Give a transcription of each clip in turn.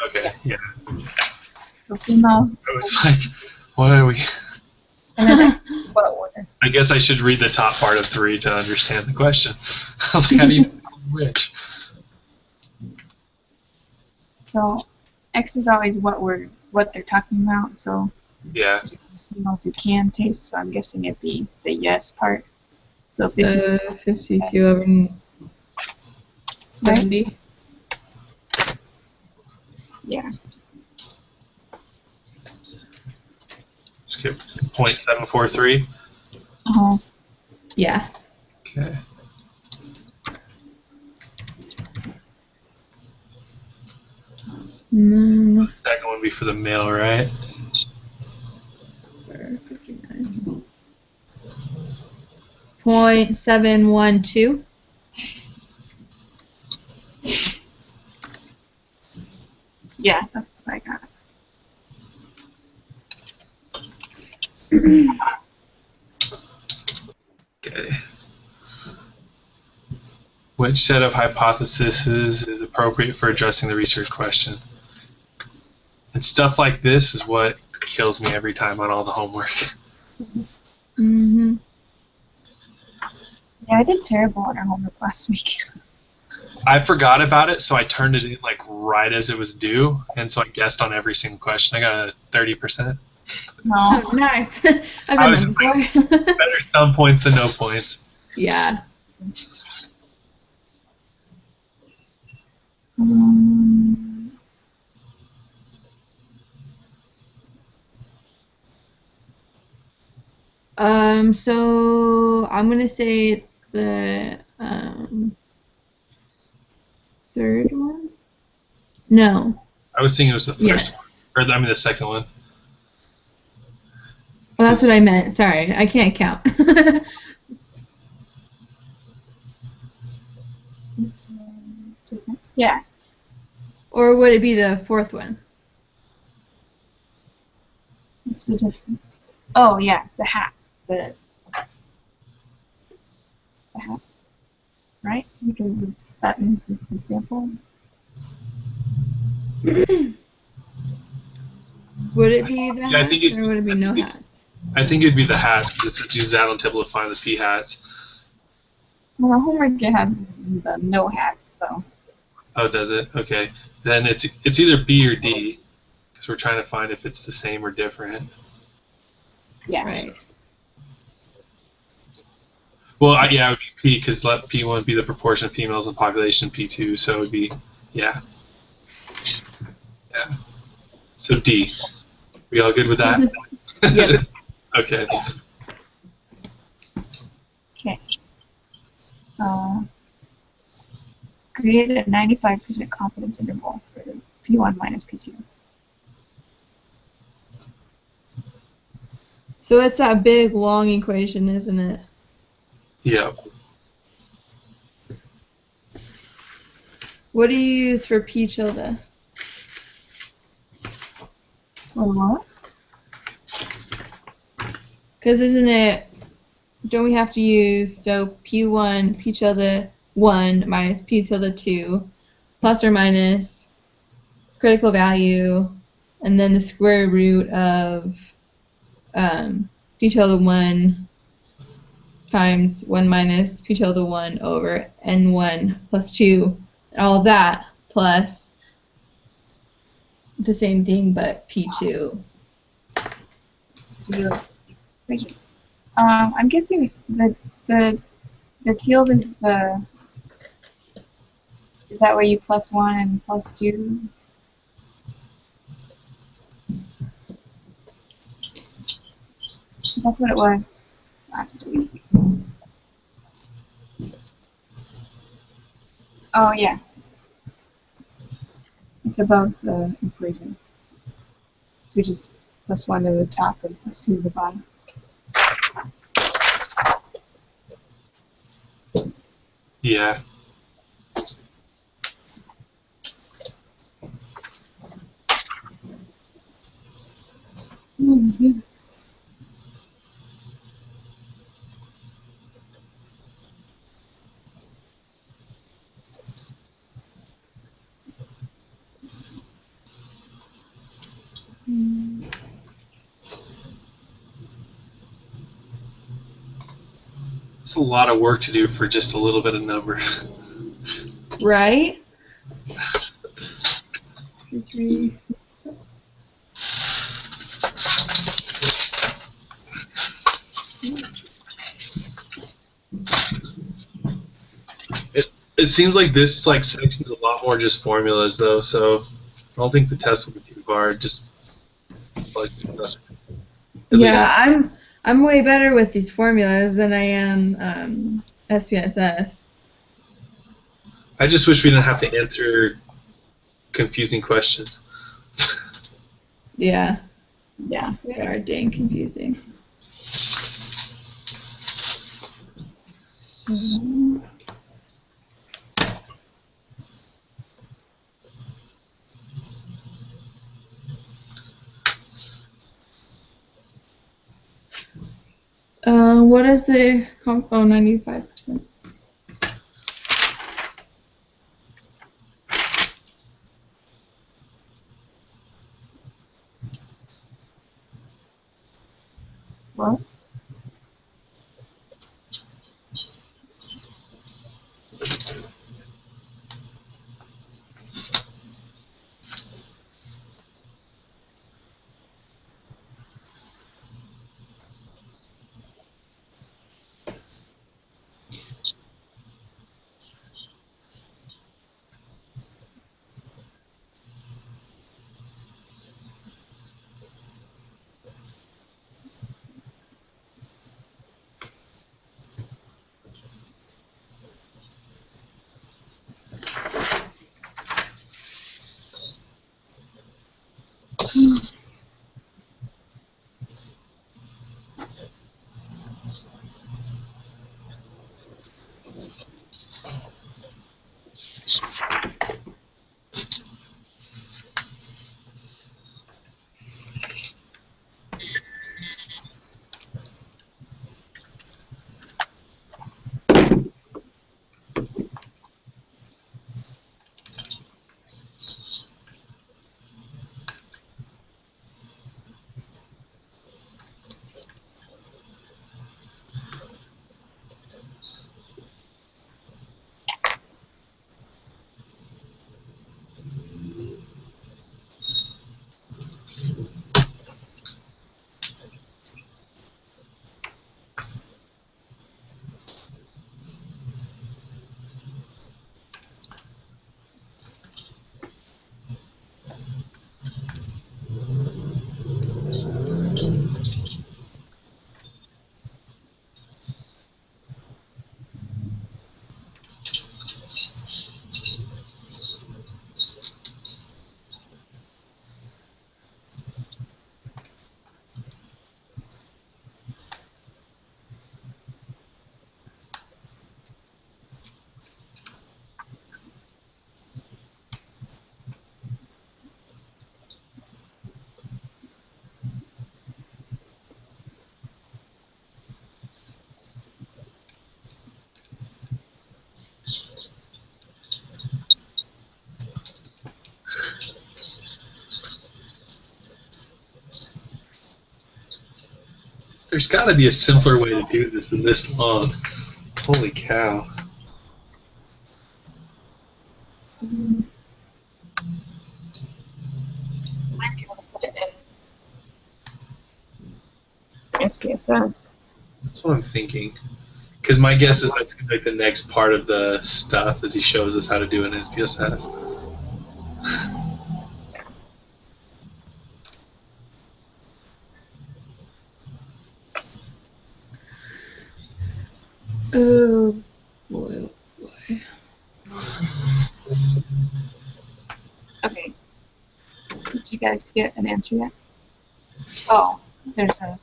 Okay, yeah. So females. I was like, what are we? And then what order? I guess I should read the top part of 3 to understand the question. I was like, how do you know which? So X is always what they're talking about. So Yeah. females who can taste. So I'm guessing it'd be the yes part. So So 52. 52 over 70. Yeah. Skip 0.743. Uh-huh. Yeah. Okay. And then Second one would be for the male, right? 59. 0.712. Yeah, that's what I got. Okay. Which set of hypotheses is appropriate for addressing the research question? And stuff like this is what kills me every time on all the homework. Mm-hmm. Yeah, I did terrible on our homework last week. I forgot about it, so I turned it in like right as it was due, and so I guessed on every single question. I got a 30%. No. Oh, nice. I've I done was that before. Better some points than no points. Yeah. Um, So I'm gonna say it's the third one. No. I was thinking it was the first Yes. one, or I mean the second one. Well, that's what I meant. Sorry, I can't count. yeah. Or would it be the fourth one? What's the difference? Oh, yeah, it's a hat. The hats, right? Because that means it's the sample. Would it be the Yeah, I think hats, or would it be no it's- hats? I think it'd be the hats because it uses that on the table to find the p hats. Well, the homework it has the no hats, though. Oh, does it? Okay, then it's either B or D because we're trying to find if it's the same or different. Yeah. Right. Well, yeah, it would be P because let P1 be the proportion of females in population, P2, so it would be, yeah. Yeah. So D. We all good with that? Yep. Okay. Okay. Create a 95% confidence interval for P1 minus P2. So it's that big, long equation, isn't it? Yeah. What do you use for P tilde? Or what? Because isn't it, don't we have to use, so P1, P tilde 1 minus P tilde 2, plus or minus critical value, and then the square root of P tilde 1 times 1 minus P tilde 1 over N1 plus 2, all of that, plus the same thing but P2. Yeah. Thank you. I'm guessing the tilde is the. Is that where you plus 1 and plus 2? That's what it was last week. Oh, yeah. It's above the equation. So we just plus 1 to the top and plus 2 to the bottom. Yeah. Oh, Jesus. It's a lot of work to do for just a little bit of number. Right? 3. Oops. It seems like this section's a lot more just formulas though, so I don't think the test will be too hard. Just like at least I'm way better with these formulas than I am SPSS. I just wish we didn't have to answer confusing questions. Yeah, Yeah. they are dang confusing. So, what is the 95%? What? There's got to be a simpler way to do this than this long. Holy cow. When can I put it in SPSS? That's what I'm thinking. Because my guess is that's like the next part of the stuff as he shows us how to do an SPSS. Oh boy, oh boy. Okay. Did you guys get an answer yet? Oh, there's a.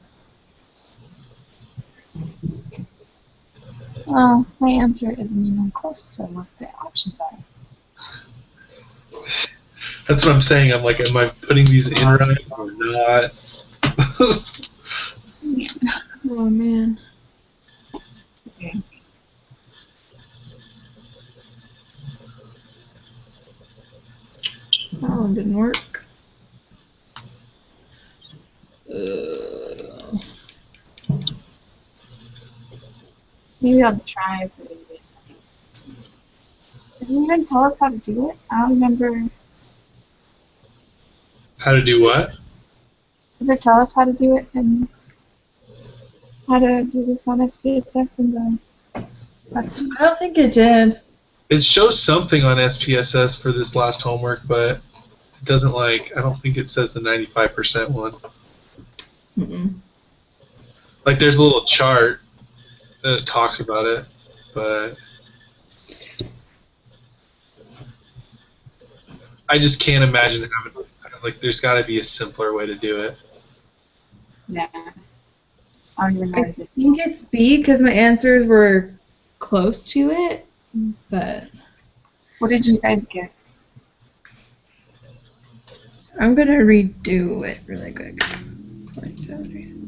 Well, my answer isn't even close to what the options are. That's what I'm saying. I'm like, am I putting these in right or not? Oh man. Okay. That one didn't work. Maybe I'll try for the next person. Did he even tell us how to do it? I don't remember. How to do what? Does it tell us how to do it and how to do this on SPSS and the lesson? I don't think it did. It shows something on SPSS for this last homework, but it doesn't I don't think it says the 95% one. Mm-mm. Like there's a little chart that talks about it, but I just can't imagine having there's got to be a simpler way to do it. Yeah. I don't even know. I think it's B because my answers were close to it, but What did you guys get? I'm gonna redo it really quick. 47 reasons.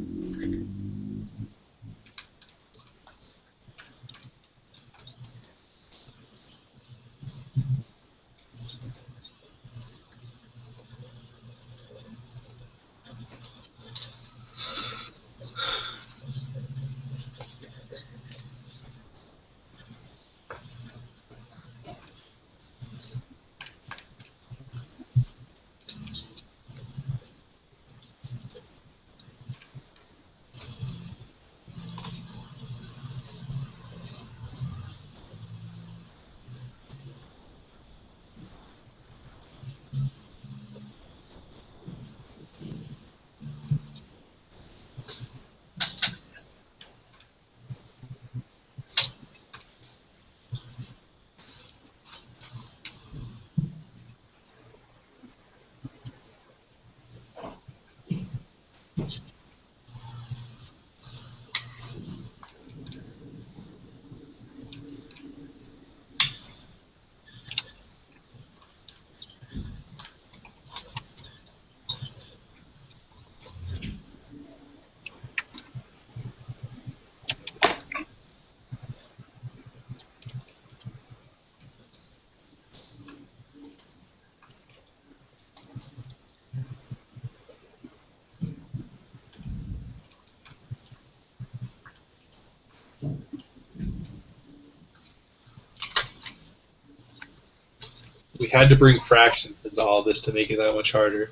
We had to bring fractions into all this to make it that much harder.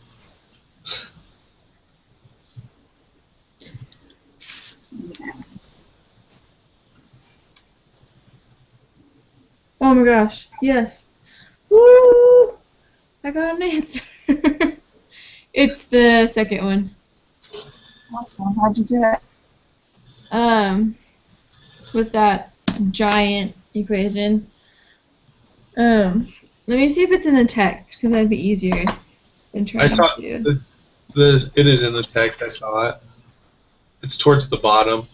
Oh my gosh, yes. Woo! I got an answer. It's the second one. Awesome. How'd you do it? With that giant equation. Let me see if it's in the text, because that'd be easier than trying I saw to. it is in the text. I saw it. It's towards the bottom.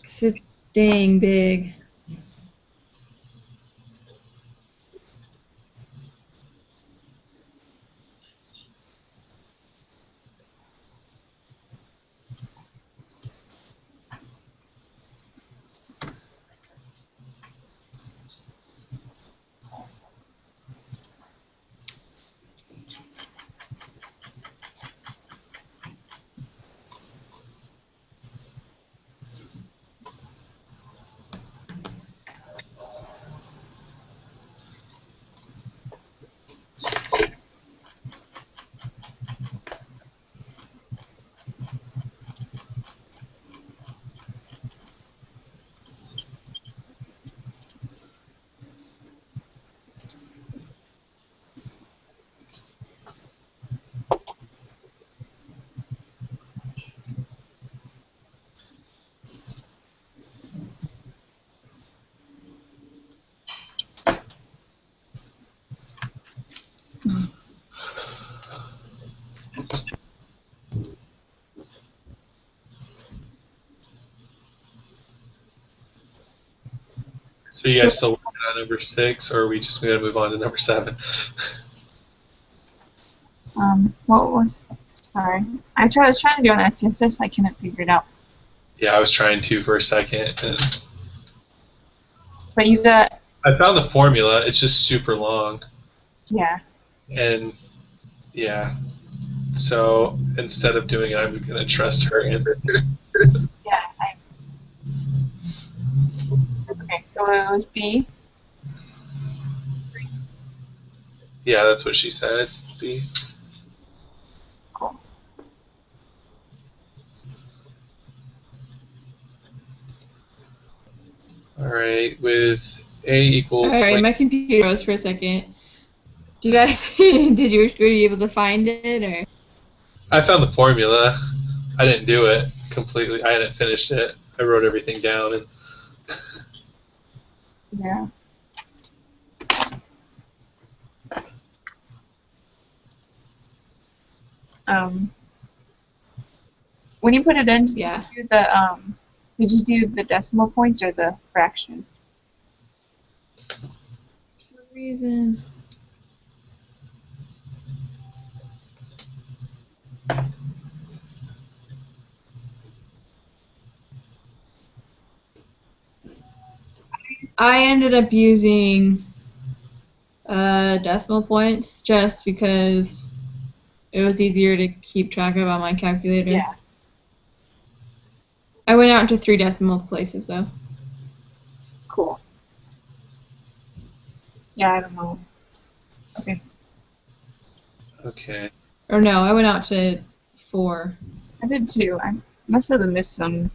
'Cause it's dang big. So you guys still working on number 6, or are we just going to move on to number 7? What was? Sorry, I was trying to do an SPSS. I couldn't figure it out. Yeah, I was trying to for a second. And But you got. I found the formula. It's just super long. Yeah. And yeah. So instead of doing it, I'm going to trust her answer. Yeah. So it was B. Yeah, that's what she said. B. Cool. All right, with A equal. Alright, my computer froze for a second. Do you guys, were you able to find it, or? I found the formula. I didn't do it completely. I hadn't finished it. I wrote everything down and. Yeah. When you put it in, did Yeah. you do the did you do the decimal points or the fraction? For some reason. I ended up using decimal points just because it was easier to keep track of on my calculator. Yeah. I went out to 3 decimal places though. Cool. Yeah, I don't know. Okay. Okay. Or no, I went out to 4. I did too. I must have missed some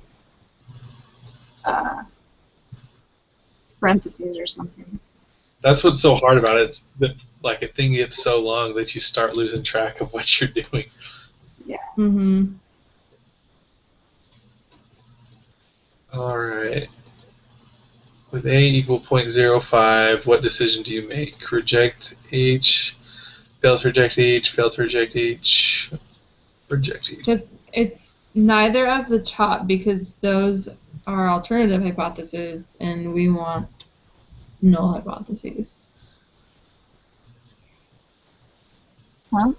parentheses or something. That's what's so hard about it. It's that, like, a thing gets so long that you start losing track of what you're doing. Yeah. Mm-hmm. All right. With A equal 0.05, what decision do you make? Reject H, fail to reject H, fail to reject H, reject H. So it's neither of the top because those are alternative hypotheses and we want null hypotheses. Huh?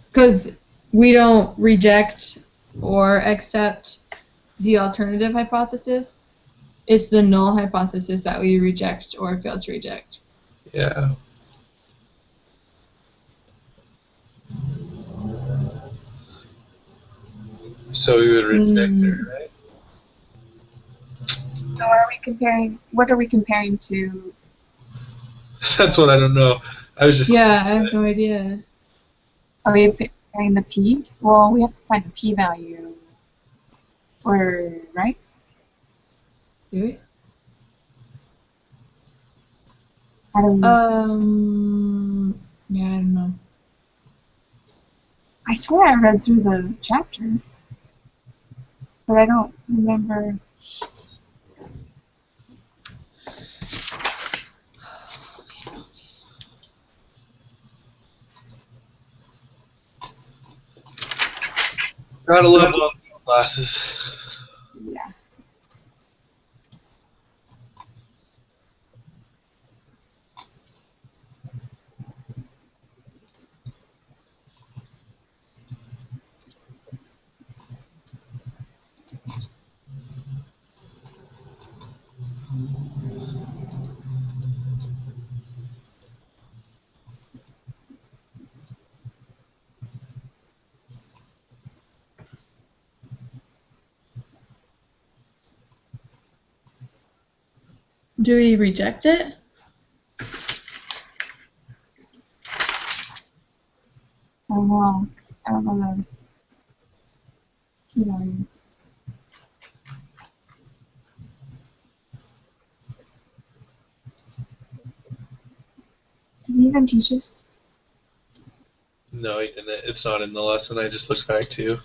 Because we don't reject or accept the alternative hypothesis. It's the null hypothesis that we reject or fail to reject. Yeah. So we would reject it, right? So are we comparing? What are we comparing to? That's what I don't know. I was just. Yeah, I have no idea. Are we comparing the p? Well, we have to find the p value. Or right? Do we? I don't. Yeah, I don't know. I swear I read through the chapter, but I don't remember. Gotta love long classes. Yeah. Do we reject it? I don't know. I don't know the p values. Did he even teach us? No, he didn't. It's not in the lesson. I just looked back to.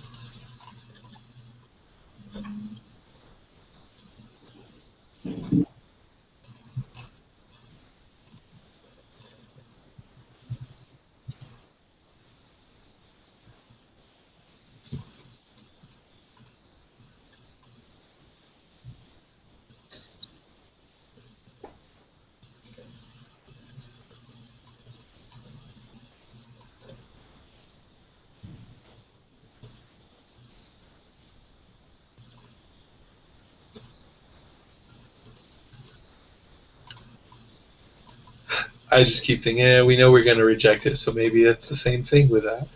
I just keep thinking, yeah, we know we're going to reject it, so maybe it's the same thing with that.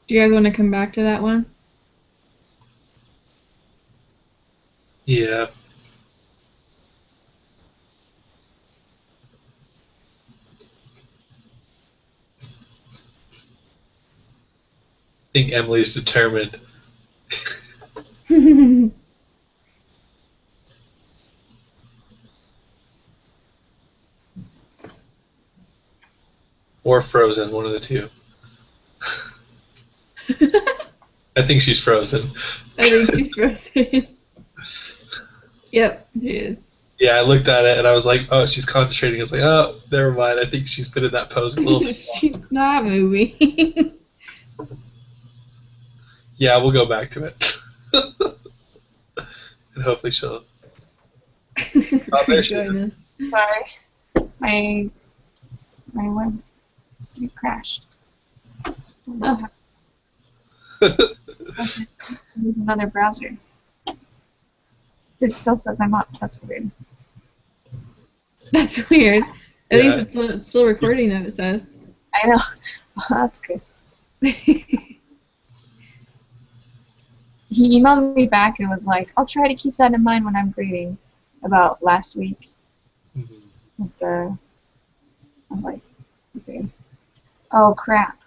Do you guys want to come back to that one? Yeah. I think Emily's determined. Or frozen, one of the two. I think she's frozen. I think she's frozen. Yep, she is. Yeah, I looked at it and I was like, oh, she's concentrating. I was like, oh, never mind. I think she's been in that pose a little too long. She's not moving. Yeah, we'll go back to it. And hopefully she'll... Oh, there she is. Goodness. Sorry. My web it crashed. Oh. Let's use another browser. It still says I'm up. That's weird. That's weird. At Yeah. least it's still recording that, it says. I know. Well, that's good. He emailed me back and was like, I'll try to keep that in mind when I'm grading about last week. Mhm. With the, I was like, okay. Oh, crap.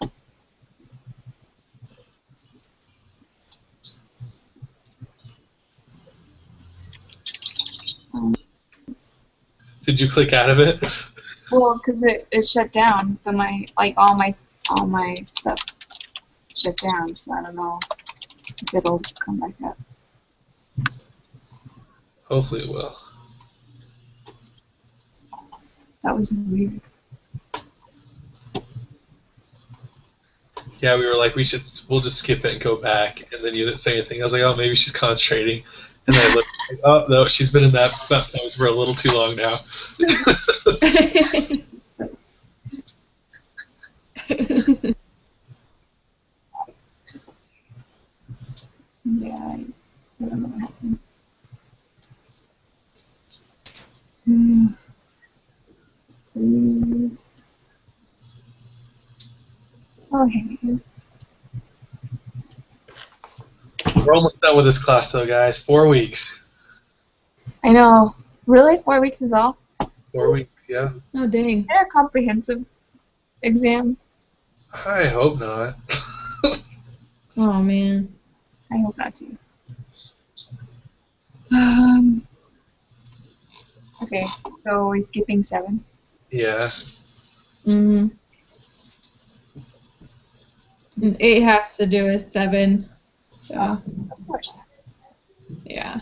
Did you click out of it? Well, because it shut down. All my stuff shut down, so I don't know if it'll come back up. Hopefully it will. That was weird. Yeah, we were like, we'll just skip it and go back. And then you didn't say anything. I was like, oh, maybe she's concentrating. And then I looked, like, oh, no, she's been in that pose for a little too long now. Yeah, I don't know what happened. Please. Okay. We're almost done with this class, though, guys. 4 weeks. I know. Really? 4 weeks is all? 4 weeks, yeah. Oh, dang. Is there a comprehensive exam? I hope not. Oh, man. I hope not too. Okay, so are we skipping 7? Yeah. Mm-hmm. 8 has to do with 7. So, Of course. yeah.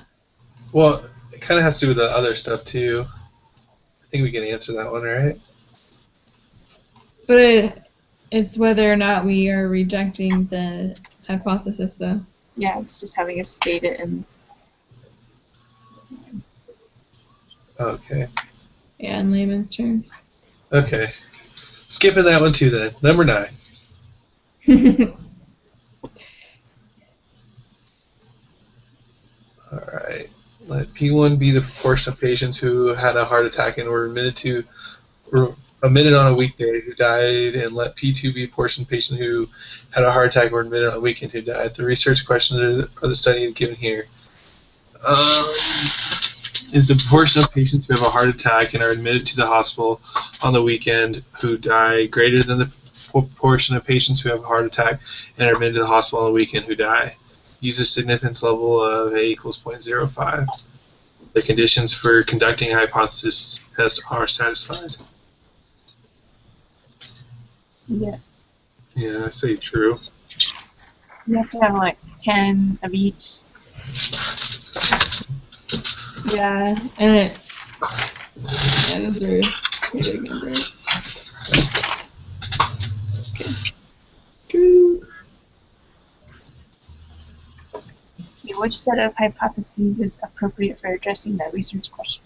Well, it kind of has to do with the other stuff, too. I think we can answer that one, right? But it's whether or not we are rejecting the hypothesis, though. Yeah, it's just having us state it and Okay. Yeah, in layman's terms. Okay. Skipping that one, too, then. Number 9. All right. Let P1 be the proportion of patients who had a heart attack and were admitted on a weekday who died, and let P2 be a portion of patient who had a heart attack and were admitted on a weekend who died. The research questions are the study given here. Is the proportion of patients who have a heart attack and are admitted to the hospital on the weekend who die greater than the proportion of patients who have a heart attack and are admitted to the hospital on the weekend who die? Use a significance level of A equals 0.05. The conditions for conducting a hypothesis test are satisfied. yes. Yeah, I say true. You have to have like 10 of each. Yeah, and it's... Yeah, those are pretty big numbers. Okay. True. Okay, which set of hypotheses is appropriate for addressing that research question?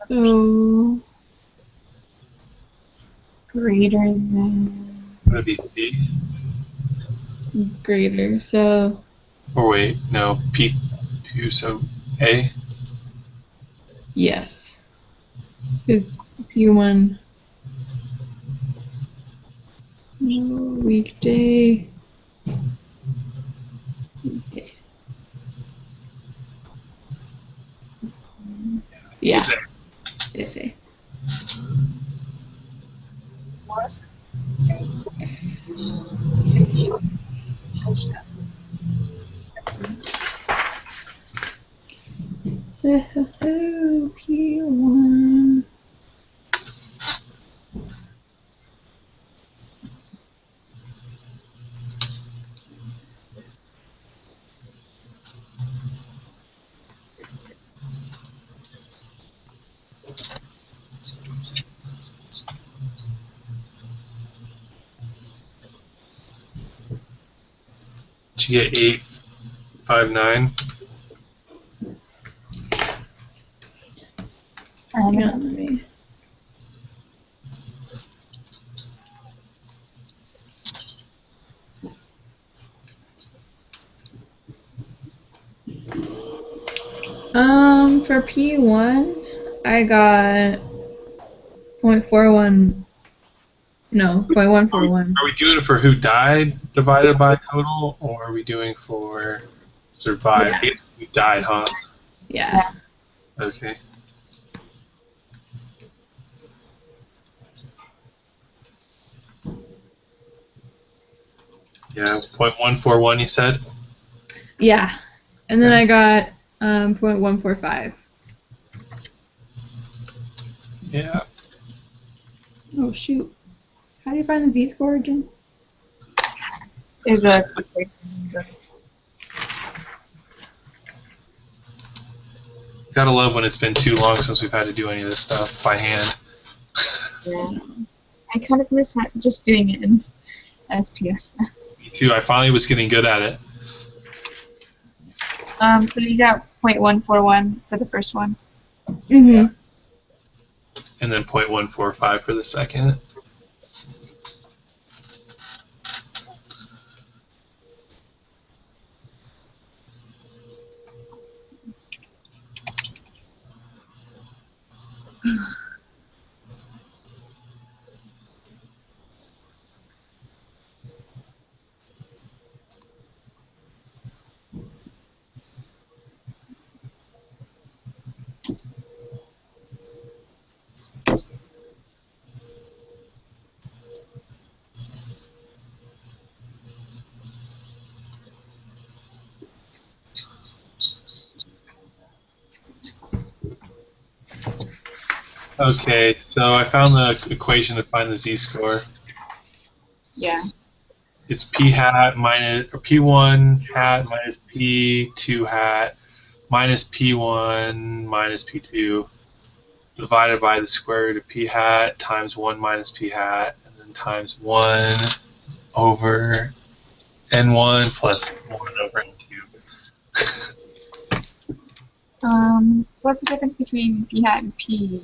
So... Greater than... Would it be C? greater, so... Or wait, no, P2, so A? Yes. Because P1... Weekday. Weekday. Yeah. Weekday. So P1. Did you get 859? Hang on, let me. For P1, I got 0.41. No, 0.141. Are we doing it for who died divided by total, or are we doing for survived? Yeah. I guess who died, huh? Yeah. Okay. Yeah, 0.141 you said? Yeah. And then Okay. I got 0.145. Yeah. Oh, shoot. How do you find the z-score again? There's a quick way. Gotta love when it's been too long since we've had to do any of this stuff by hand. Yeah. I kind of miss just doing it in SPSS. Me too. I finally was getting good at it. So you got 0.141 for the first one. Mm-hmm. And then 0.145 for the second. Okay, so I found the equation to find the z-score. Yeah. It's p hat minus or p1 hat minus p2 hat minus p1 minus p2 divided by the square root of p hat times 1 minus p hat and then times 1 over n1 plus 1 over n2. So what's the difference between p hat and p?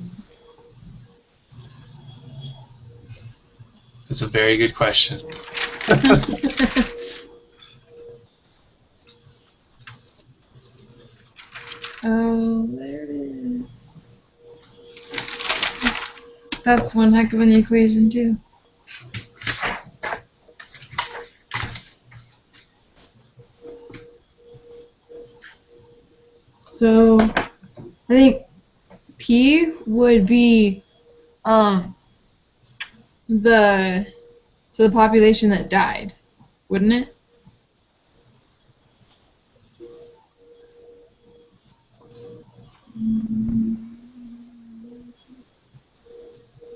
That's a very good question. Oh, there it is. That's one heck of an equation, too. So, I think P would be the population that died, wouldn't it?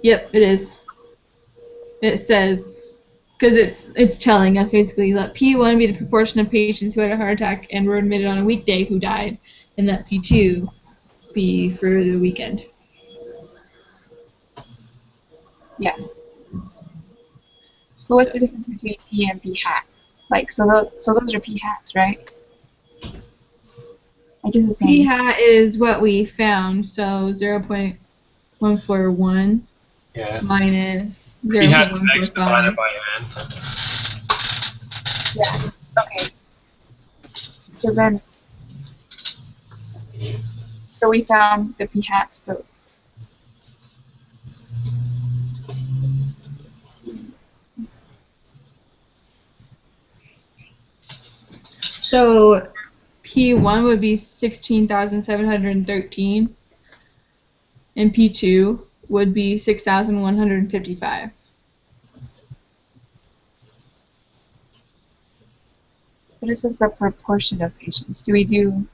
Yep, it is. It says, because it's telling us basically that P1 be the proportion of patients who had a heart attack and were admitted on a weekday who died, and that P2 be for the weekend. Yeah. But what's the difference between p and p hat? Like, so those are p hats, right? I guess the same. P hat is what we found, so 0.141 Yeah. minus P hat's an x divided 0.145. by n. Yeah. Okay. So then, so we found the p hats, but So P1 would be 16,713, and P2 would be 6,155. What is this the proportion of patients? Do we do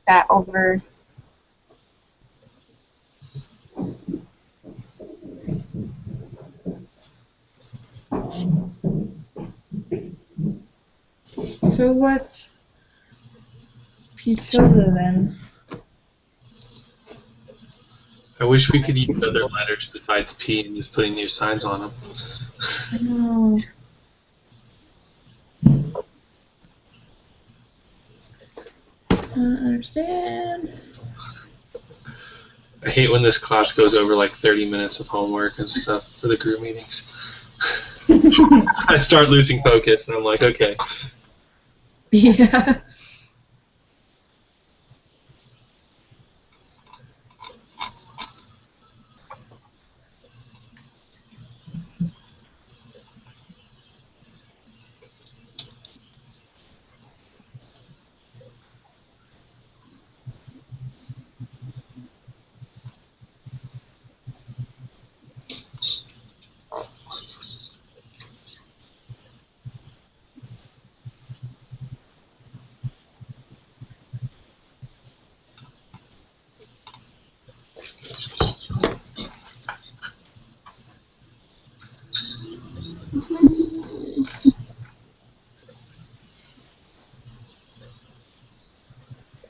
that over? So what's P tilde then? I wish we could use other letters besides P and just putting new signs on them. I know. I don't understand. I hate when this class goes over like 30 minutes of homework and stuff for the group meetings. I start losing focus, and I'm like, okay. Yeah.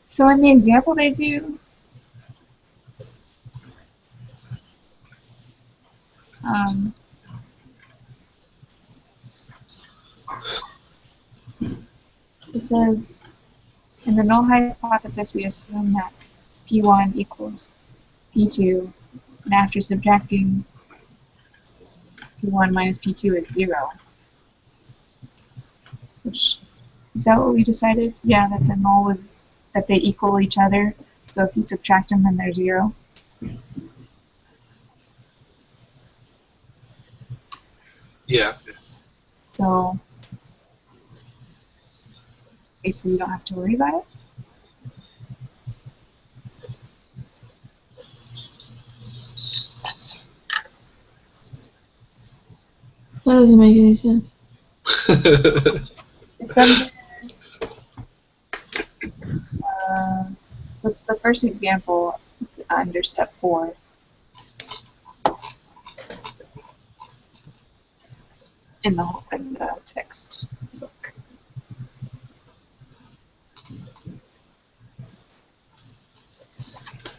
So in the example they do, it says, in the null hypothesis, we assume that P1 equals P2, and after subtracting P1 minus P2 is 0. Which, is that what we decided? Yeah, that the null was that they equal each other. So if you subtract them, then they're 0. Yeah. So basically, you don't have to worry about it. That doesn't make any sense. It's under. What's the first example? It's under step 4. In the text book.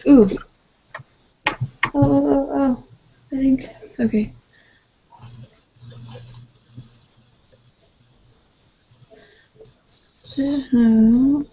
Ooh. Oh. I think. Okay. So.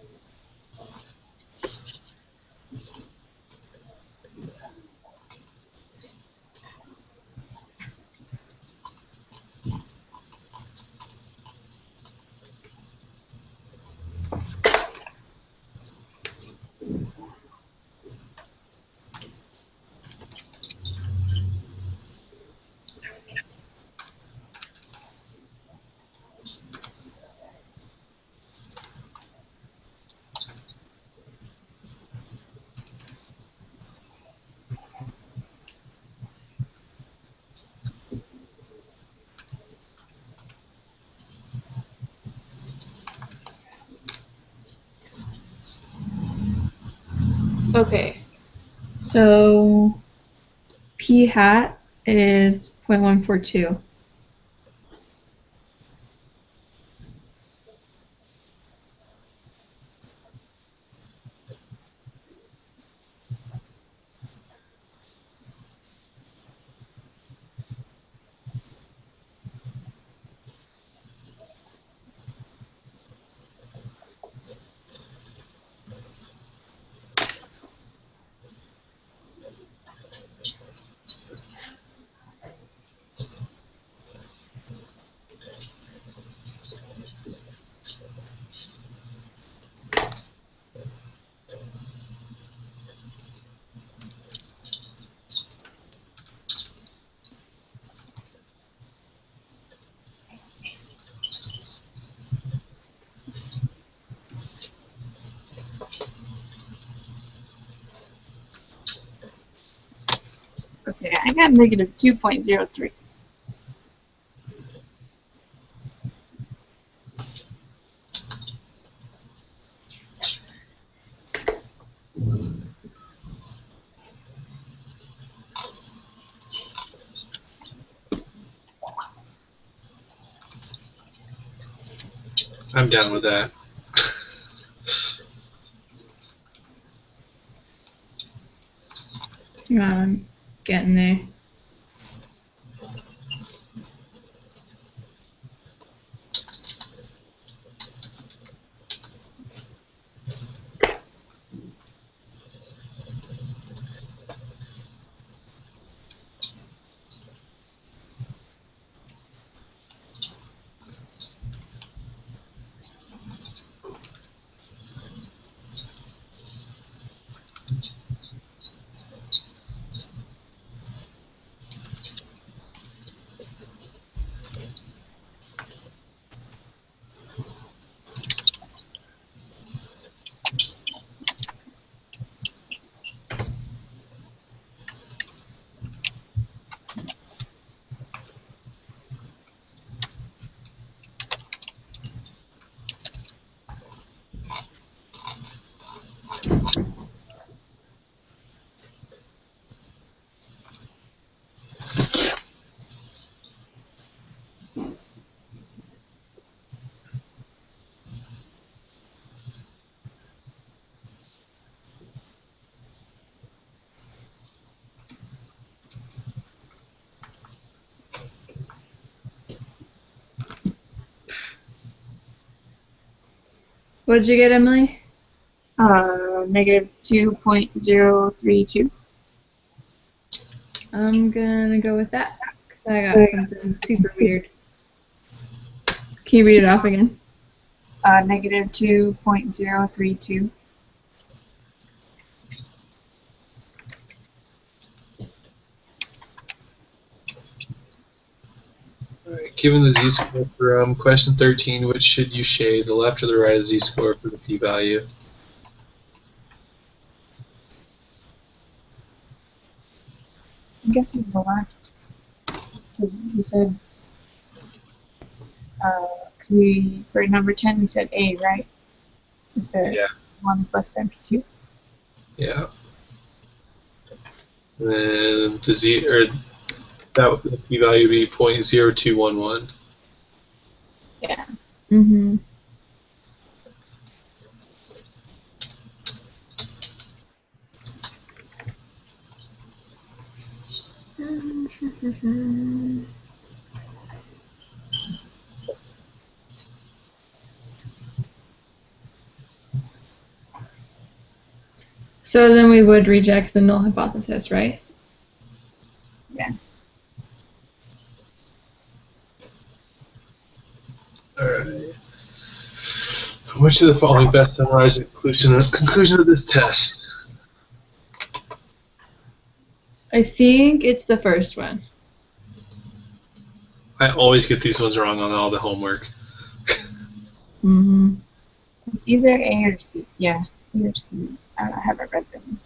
Okay. So P hat is 0.142. Yeah, I got negative 2.03. I'm down with that. I'm getting there. What did you get, Emily? Negative 2.032. I'm gonna go with that because I got something super weird. Can you read it off again? Negative 2.032. Alright, given the z-score for question 13, which should you shade, the left or the right of z-score for the p-value? I'm guessing the left. Because we said, because for number 10 we said A, right? If the one is less than P2. Yeah. And then the z, or that would the p-value be 0.0211. Yeah. Mm-hmm. So then we would reject the null hypothesis, right? Yeah. Alright. Which of the following best summarize the conclusion of this test? I think it's the first one. I always get these ones wrong on all the homework. Mm-hmm. It's either A or C. Yeah, A or C. I haven't read them,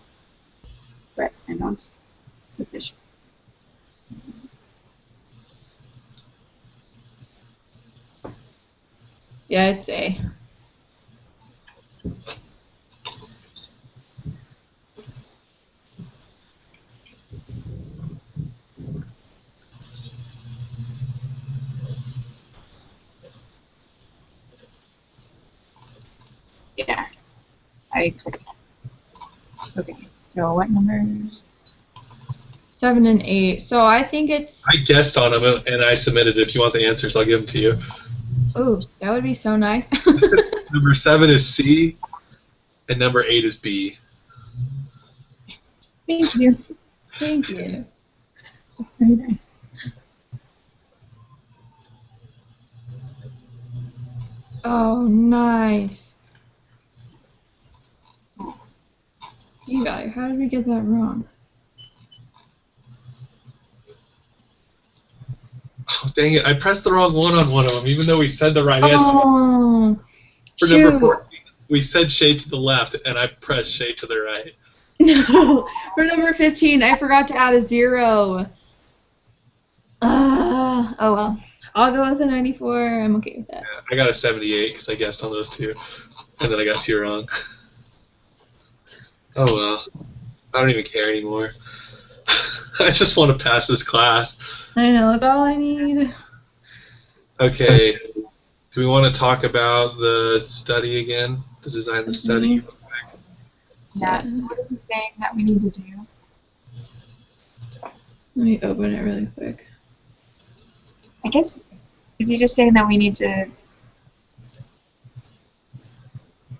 but I know it's sufficient. Yeah, it's A. Yeah, I agree. Okay, so what numbers? 7 and 8. So I think it's... I guessed on them and I submitted. If you want the answers, I'll give them to you. Oh, that would be so nice. Number 7 is C, and number 8 is B. Thank you. Thank you. That's very nice. Oh, nice. Eli, how did we get that wrong? Oh, dang it. I pressed the wrong one on one of them, even though we said the right answer. Oh, For shoot. number 14, we said shade to the left, and I pressed shade to the right. No, for number 15, I forgot to add a 0. Oh well. I'll go with a 94. I'm okay with that. Yeah, I got a 78 because I guessed on those two, and then I got 2 wrong. Oh well. I don't even care anymore. I just want to pass this class. I know, that's all I need. Okay. Do we want to talk about the study again? To design the study? Yeah. So what is it saying that we need to do? Let me open it really quick. I guess, is he just saying that we need to...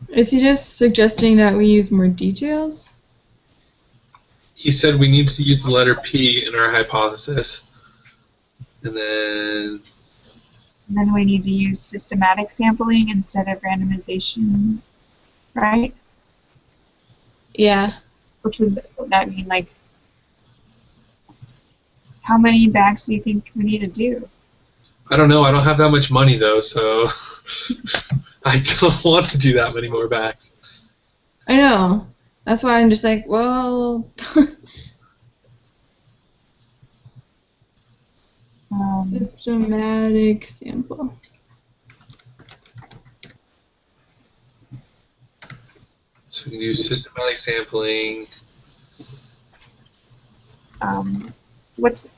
Is he just suggesting that we use more details? He said we need to use the letter P in our hypothesis. And then... And then we need to use systematic sampling instead of randomization, right? Yeah. Which would that mean, like, how many bags do you think we need to do? I don't know. I don't have that much money, though, so I don't want to do that many more bags. I know. That's why I'm just like, well... Systematic sample. So we can do systematic sampling. What's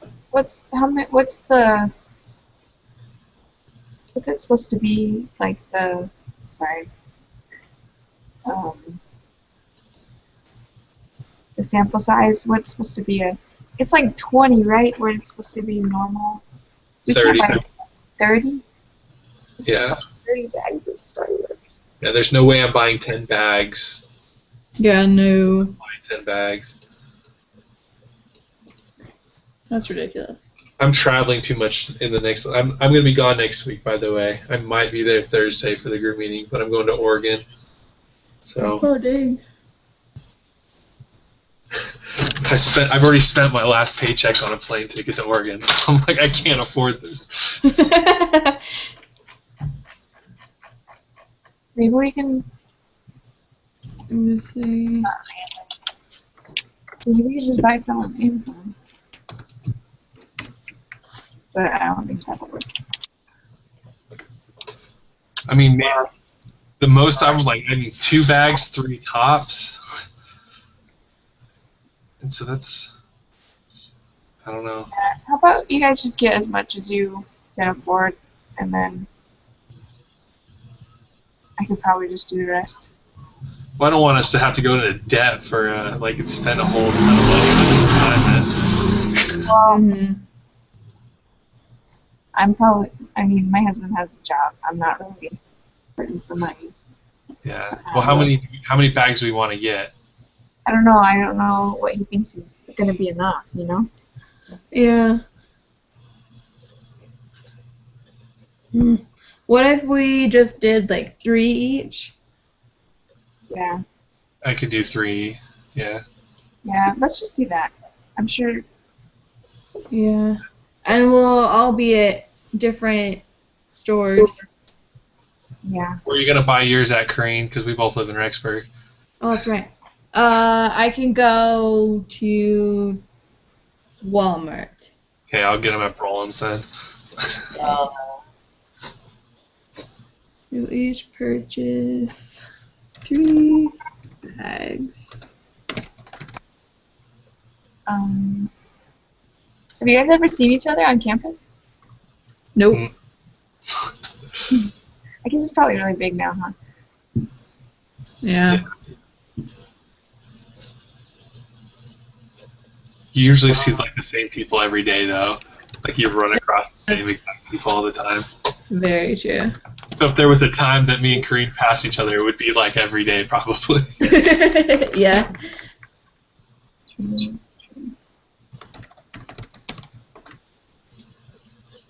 it supposed to be, like, the, sorry, the sample size? What's supposed to be it's like 20, right, where it's supposed to be normal? We 30. can't buy 30? Yeah. 30 bags of starters. Yeah, there's no way I'm buying 10 bags. Yeah, no. Buying 10 bags. That's ridiculous. I'm traveling too much in the next... I'm going to be gone next week, by the way. I might be there Thursday for the group meeting, but I'm going to Oregon. So... Oh, dang. I've already spent my last paycheck on a plane ticket to Oregon, so I'm like, I can't afford this. Maybe we can... Let me see. Maybe we could just buy some on Amazon. But I don't think that will work. I mean, man, the most I would like, 2 bags, 3 tops. And so that's, I don't know. How about you guys just get as much as you can afford, and then I could probably just do the rest. Well, I don't want us to have to go into debt for, and spend a whole ton of money on an assignment. Well, my husband has a job. I'm not really hurting for money. Yeah. Well, how many bags do we want to get? I don't know. I don't know what he thinks is going to be enough, you know? Yeah. What if we just did, 3 each? Yeah. I could do 3, yeah. Yeah, let's just do that. I'm sure. Yeah. And we'll all be at different stores. Yeah. Where are you going to buy yours at, Crane? Because we both live in Rexburg. Oh, that's right. I can go to Walmart. Okay, I'll get them at Brolins then. We'll each purchase 3 bags. Have you guys ever seen each other on campus? Nope. I guess it's probably really big now, huh? Yeah. You usually see the same people every day, though. You run across the same exact people all the time. Very true. So if there was a time that me and Kareen passed each other, it would be every day, probably. Yeah. True.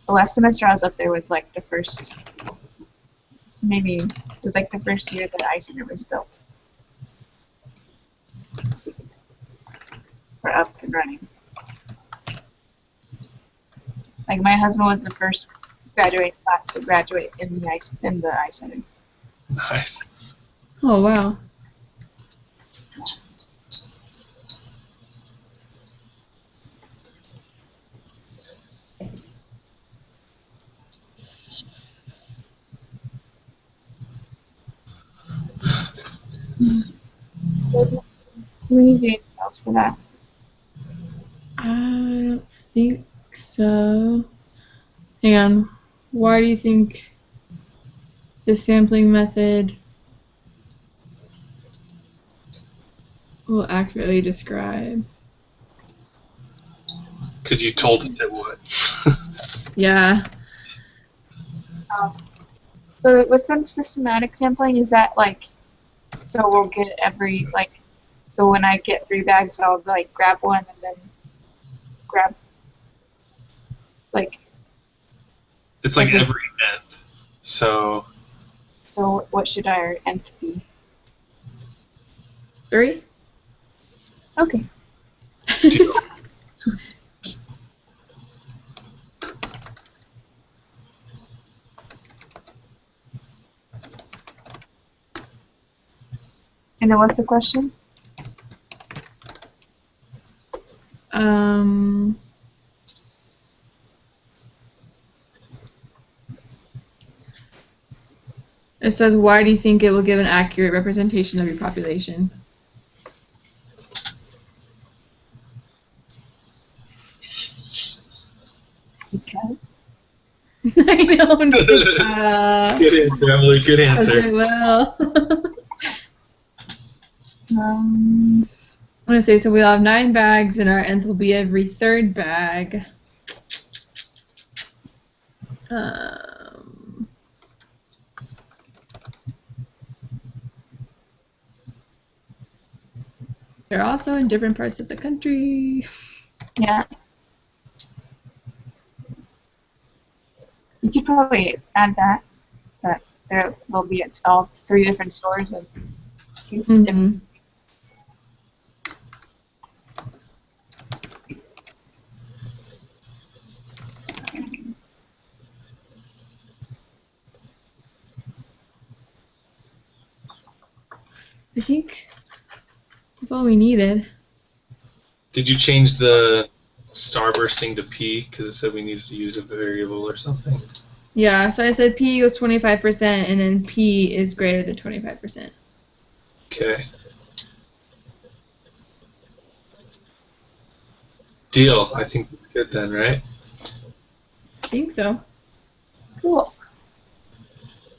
The last semester I was up there was the first, maybe it was the first year that Ice Center was built. We're up and running. My husband was the first graduating class to graduate in the Ice Center. Nice. Oh, wow. So do we need to do anything else for that? I don't think so. Hang on. Why do you think the sampling method will accurately describe? Because you told us it would. Yeah. So with some systematic sampling, is that like, so we'll get every, like, so when I get 3 bags, I'll like grab one and then grab, like, It's like Okay. every nth. So so what should our nth be? 3? Okay. deal. And then what's the question? It says, why do you think it will give an accurate representation of your population? Because. I know, I'm just Good answer, Emily. Good answer. Okay, well. Um, I'm going to say, so we'll have 9 bags, and our nth will be every 3rd bag. They're also in different parts of the country. yeah. You could probably add that there will be at all 3 different stores of 2 different. I think that's all we needed. Did you change the starburst thing to P because it said we needed to use a variable or something? Yeah, so I said P equals 25%, and then P is greater than 25%. Okay. Deal. I think that's good then, right? I think so. Cool.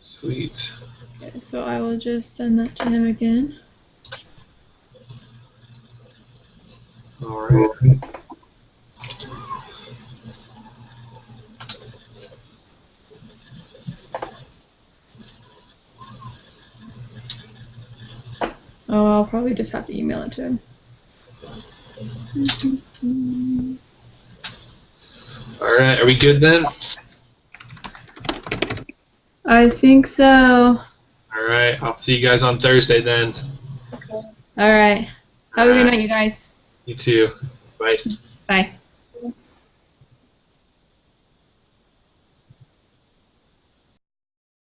Sweet. Okay, so I will just send that to him again. All right. Oh, I'll probably just have to email it to him. All right. Are we good then? I think so. All right. I'll see you guys on Thursday then. Okay. All right. Have a good night, you guys. You too. Bye. Bye.